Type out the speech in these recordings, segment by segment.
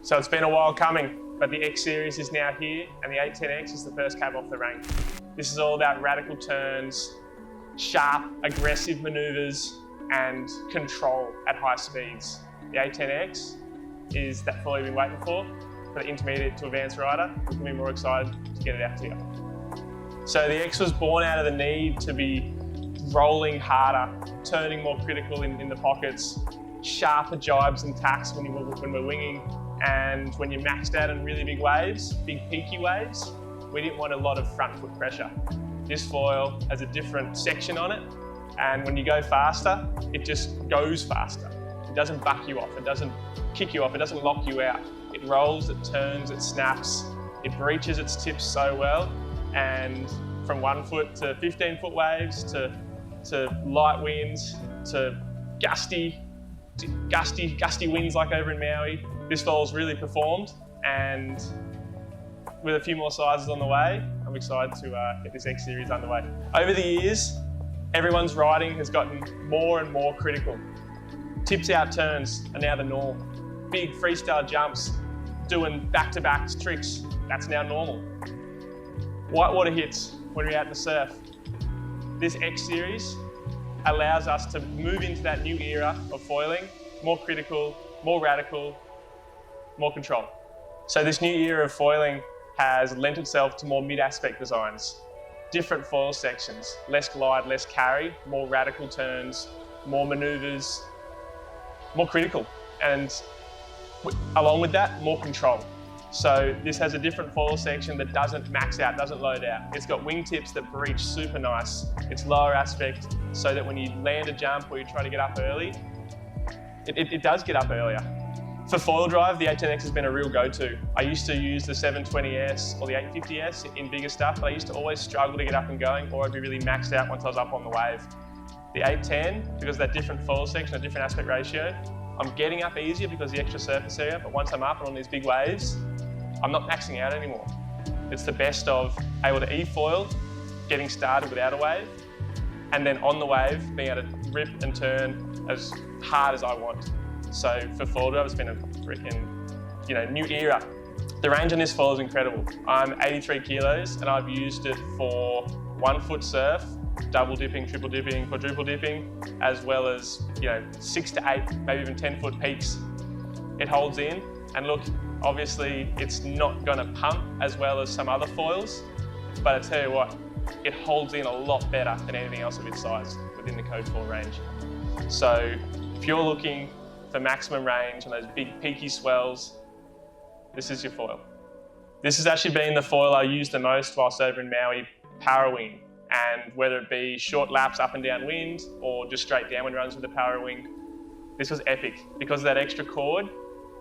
So it's been a while coming, but the X Series is now here and the 810X is the first cab off the rank. This is all about radical turns, sharp, aggressive maneuvers and control at high speeds. The 810X is that foil you've been waiting for the intermediate to advanced rider. We can be more excited to get it out to you. So the X was born out of the need to be rolling harder, turning more critical in the pockets, sharper jibes and tacks when we're winging, and when you're maxed out in really big waves, big peaky waves, we didn't want a lot of front foot pressure. This foil has a different section on it, and when you go faster, it just goes faster. It doesn't buck you off, it doesn't kick you off, it doesn't lock you out. It rolls, it turns, it snaps, it breaches its tips so well, and from 1 foot to 15-foot waves to light winds to gusty winds like over in Maui, this foil's really performed, and with a few more sizes on the way, I'm excited to get this X Series underway. Over the years, everyone's riding has gotten more and more critical. Tips out turns are now the norm. Big freestyle jumps, doing back-to-back tricks, that's now normal. Whitewater hits when we're out in the surf. This X Series allows us to move into that new era of foiling, more critical, more radical, more control. So this new era of foiling has lent itself to more mid-aspect designs. Different foil sections, less glide, less carry, more radical turns, more maneuvers, more critical. And along with that, more control. So this has a different foil section that doesn't max out, doesn't load out. It's got wingtips that breach super nice. It's lower aspect so that when you land a jump or you try to get up early, it does get up earlier. For foil drive, the 810X has been a real go-to. I used to use the 720S or the 850S in bigger stuff, but I used to always struggle to get up and going, or I'd be really maxed out once I was up on the wave. The 810, because of that different foil section, a different aspect ratio, I'm getting up easier because of the extra surface area, but once I'm up and on these big waves, I'm not maxing out anymore. It's the best of able to e-foil, getting started without a wave, and then on the wave, being able to rip and turn as hard as I want. So for foil drive, it's been a freaking, new era. The range on this foil is incredible. I'm 83 kilos and I've used it for 1 foot surf, double dipping, triple dipping, quadruple dipping, as well as 6 to 8, maybe even 10-foot peaks. It holds in, and look, obviously it's not going to pump as well as some other foils, but I tell you what, it holds in a lot better than anything else of its size within the Code 4 range. So if you're looking for maximum range and those big peaky swells, this is your foil. This has actually been the foil I used the most whilst over in Maui power wing, and whether it be short laps up and down wind or just straight downwind runs with the power wing, this was epic. Because of that extra cord,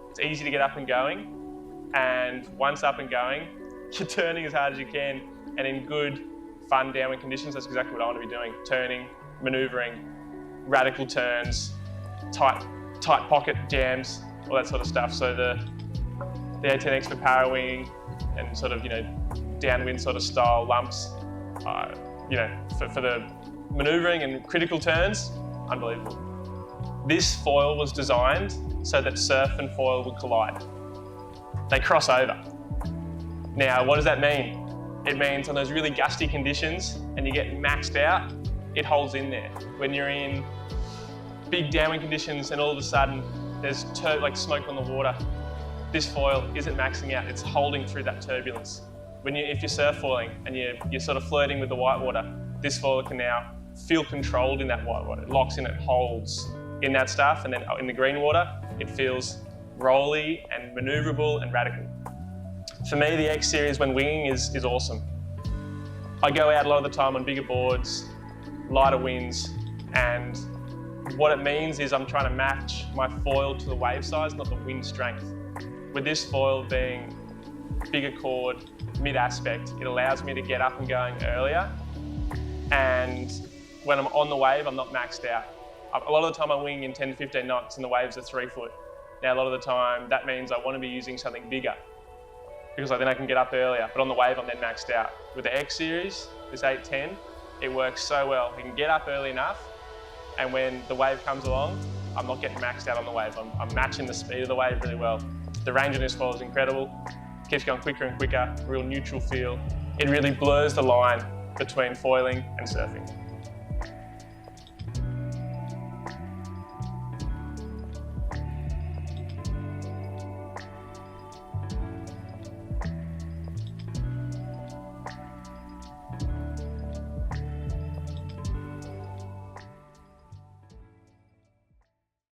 it's easy to get up and going, and once up and going, you're turning as hard as you can, and in good, fun downwind conditions, that's exactly what I want to be doing. Turning, manoeuvring, radical turns, tight pocket jams, all that sort of stuff. So the 810X for power winging and sort of, downwind sort of style lumps, for the manoeuvring and critical turns, unbelievable. This foil was designed so that surf and foil would collide. They cross over. Now, what does that mean? It means on those really gusty conditions and you get maxed out, it holds in there. When you're in big downwind conditions and all of a sudden there's like smoke on the water, this foil isn't maxing out, it's holding through that turbulence. If you're surf foiling and you're sort of flirting with the whitewater, this foil can now feel controlled in that whitewater. It locks in, it holds in that stuff, and then in the green water, it feels rolly and maneuverable and radical. For me, the X Series when winging is awesome. I go out a lot of the time on bigger boards, lighter winds, and what it means is I'm trying to match my foil to the wave size, not the wind strength. With this foil being bigger chord, mid-aspect, it allows me to get up and going earlier, and when I'm on the wave, I'm not maxed out. A lot of the time I'm winging in 10 to 15 knots and the waves are 3 foot. Now a lot of the time that means I want to be using something bigger because then I can get up earlier, but on the wave I'm then maxed out. With the X Series, this 810, it works so well. I can get up early enough, and when the wave comes along, I'm not getting maxed out on the wave. I'm matching the speed of the wave really well. The range on this foil is incredible. Keeps going quicker and quicker, real neutral feel. It really blurs the line between foiling and surfing.